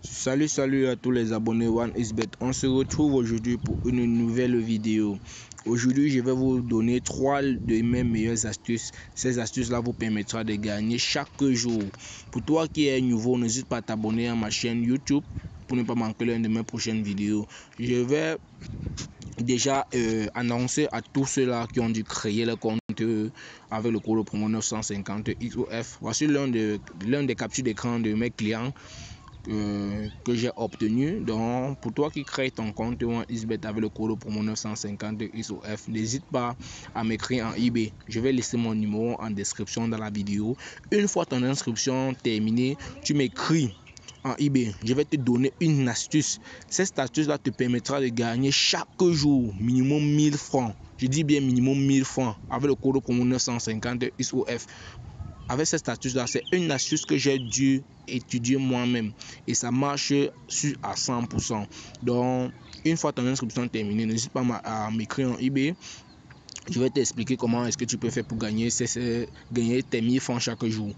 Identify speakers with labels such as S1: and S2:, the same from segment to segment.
S1: Salut à tous les abonnés OneXBet. On se retrouve aujourd'hui pour une nouvelle vidéo. Aujourd'hui, je vais vous donner 3 de mes meilleures astuces. Ces astuces-là vous permettra de gagner chaque jour. Pour toi qui es nouveau, n'hésite pas à t'abonner à ma chaîne YouTube pour ne pas manquer l'une de mes prochaines vidéos. Je vais déjà annoncer à tous ceux-là qui ont dû créer le compte avec le code promo 950 ISOF. Voici l'un des captures d'écran de mes clients que j'ai obtenu. Donc pour toi qui crée ton compte OneXBet avec le code promo 950 ISOF, n'hésite pas à m'écrire en eBay. Je vais laisser mon numéro en description dans la vidéo. Une fois ton inscription terminée, tu m'écris en eBay. Je vais te donner une astuce. Cette astuce là te permettra de gagner chaque jour minimum 1000 francs. Je dis bien minimum 1000 francs avec le code promo 950 ISOF. Avec cette astuce là, c'est une astuce que j'ai dû étudier moi-même et ça marche à 100%. Donc une fois ton inscription terminée, n'hésite pas à m'écrire en eBay. Je vais t'expliquer comment est-ce que tu peux faire pour gagner tes 1000 francs chaque jour.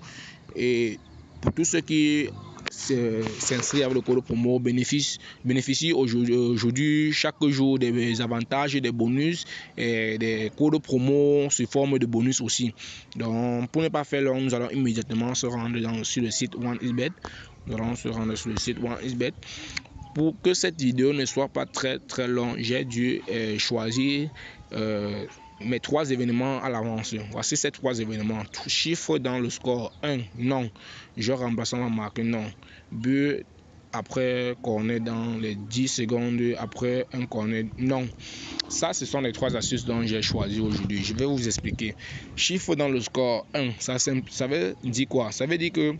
S1: Et pour tous ceux qui s'inscrivent avec le code promo bénéficient aujourd'hui chaque jour des avantages, des bonus et des codes promo sous forme de bonus aussi. Donc pour ne pas faire long, nous allons immédiatement se rendre sur le site OneXBet. Nous allons se rendre sur le site OneXBet. Pour que cette vidéo ne soit pas très longue, j'ai dû choisir mes 3 événements à l'avance. Voici ces 3 événements. Chiffre dans le score 1, non. Jeu remplaçant la marque, non. But après corner dans les 10 secondes après un corner, non. Ça, ce sont les 3 astuces dont j'ai choisi aujourd'hui. Je vais vous expliquer. Chiffre dans le score 1, ça veut dire quoi? Ça veut dire que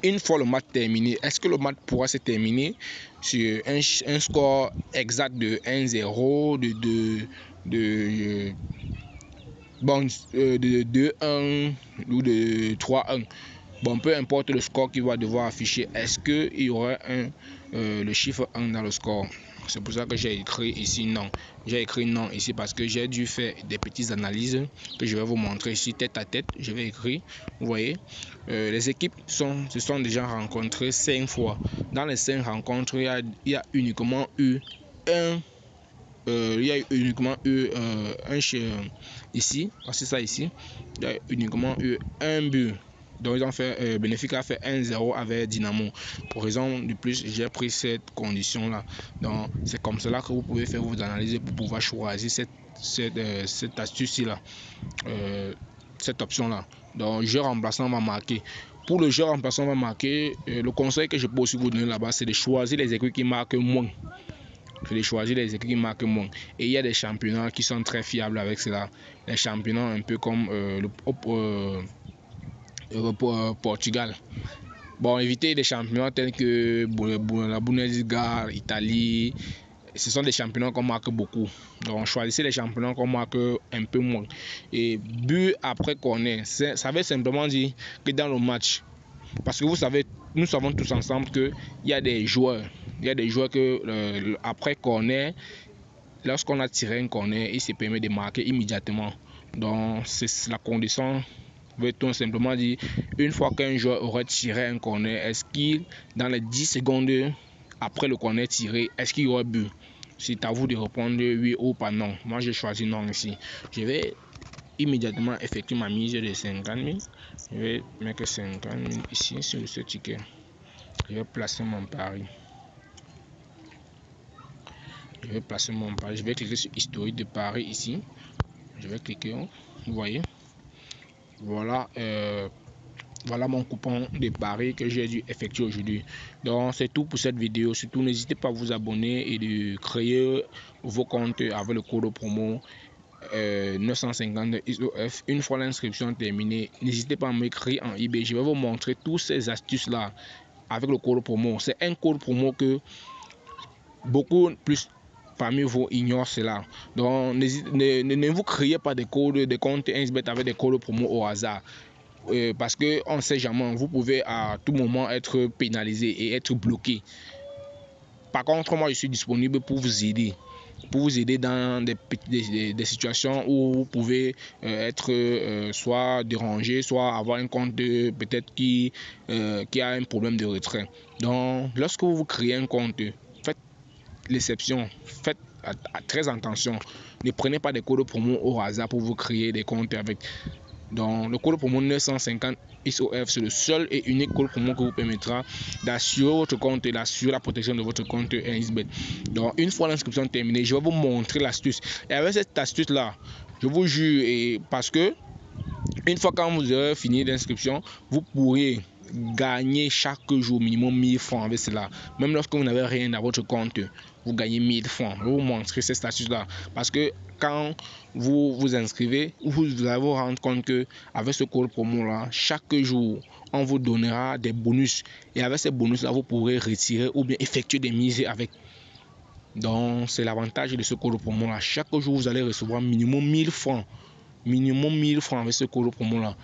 S1: une fois le match terminé, est-ce que le match pourra se terminer sur un score exact de 1-0, de 2-1 ou de 3-1? Bon, peu importe le score qu'il va devoir afficher, est-ce qu'il y aura le chiffre 1 dans le score? C'est pour ça que j'ai écrit ici non. J'ai écrit non ici parce que j'ai dû faire des petites analyses que je vais vous montrer ici tête à tête. Je vais écrire, vous voyez. Les équipes se sont déjà rencontrées 5 fois. Dans les 5 rencontres, il y a uniquement eu un ici, voici ça ici. Il y a uniquement eu un but. Donc ils ont fait Benfica a fait 1-0 avec Dynamo. Pour raison de plus, j'ai pris cette condition là. Donc c'est comme cela que vous pouvez faire vos analyses pour pouvoir choisir cette astuce là, cette option là. Donc jeu remplaçant va marquer. Pour le jeu remplaçant va marquer, le conseil que je peux aussi vous donner là-bas, c'est de choisir les équipes qui marquent moins. Choisir les équipes qui marquent moins. Et il y a des championnats qui sont très fiables avec cela. Les championnats un peu comme Portugal. Bon, évitez des championnats tels que la Bundesliga, Italie. Ce sont des championnats qu'on marque beaucoup. Donc choisissez les championnats qu'on marque un peu moins. Et but après corner, ça veut simplement dire que dans le match, parce que vous savez, nous savons tous ensemble qu'il y a des joueurs. Il y a des joueurs que après corner, lorsqu'on a tiré un corner, il se permet de marquer immédiatement. Donc c'est la condition. Veut tout simplement dire, une fois qu'un joueur aurait tiré un corner, est-ce qu'il, dans les 10 secondes après le corner tiré, est-ce qu'il y aura but? C'est à vous de répondre oui ou pas non. Moi j'ai choisi non ici. Je vais immédiatement effectuer ma mise de 50 000. Je vais mettre 50 000 ici sur ce ticket. Je vais placer mon pari. Je vais cliquer sur historique de pari ici. Je vais cliquer, vous voyez. Voilà, voilà mon coupon de pari que j'ai dû effectuer aujourd'hui. Donc c'est tout pour cette vidéo. Surtout n'hésitez pas à vous abonner et de créer vos comptes avec le code promo 950 ISOF. Une fois l'inscription terminée, n'hésitez pas à m'écrire en eBay. Je vais vous montrer toutes ces astuces là avec le code promo. C'est un code promo que beaucoup plus parmi vous ignorent cela. Donc ne vous créez pas des comptes OneXBet avec des codes promo au hasard. Parce que on ne sait jamais, vous pouvez à tout moment être pénalisé et être bloqué. Par contre, moi je suis disponible pour vous aider. pour vous aider dans des situations où vous pouvez être soit dérangé, soit avoir un compte peut-être qui a un problème de retrait. Donc, lorsque vous créez un compte, faites l'exception, faites très attention. Ne prenez pas des codes promo au hasard pour vous créer des comptes avec. Donc, le code promo 950 XOF, c'est le seul et unique code promo qui vous permettra d'assurer votre compte et d'assurer la protection de votre compte 1xBet. Donc, une fois l'inscription terminée, je vais vous montrer l'astuce. Et avec cette astuce-là, je vous jure, et parce que une fois quand vous aurez fini l'inscription, vous pourrez gagner chaque jour minimum 1000 francs avec cela. Même lorsque vous n'avez rien dans votre compte, vous gagnez 1000 francs. Je vais vous montrer cette astuce-là. Parce que quand vous vous inscrivez, vous allez vous rendre compte que avec ce code promo-là, chaque jour, on vous donnera des bonus. Et avec ces bonus-là, vous pourrez retirer ou bien effectuer des mises avec. Donc, c'est l'avantage de ce code promo-là. Chaque jour, vous allez recevoir minimum 1000 francs. Minimum 1000 francs avec ce code promo là.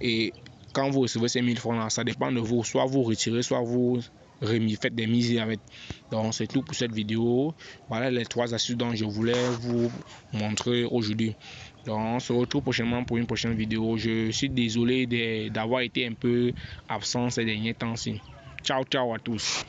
S1: Et quand vous recevez ces 1000 francs là, ça dépend de vous. Soit vous retirez, soit vous faites des mises avec. Donc c'est tout pour cette vidéo. Voilà les 3 astuces dont je voulais vous montrer aujourd'hui. Donc on se retrouve prochainement pour une prochaine vidéo. Je suis désolé d'avoir été un peu absent ces derniers temps-ci. Ciao ciao à tous.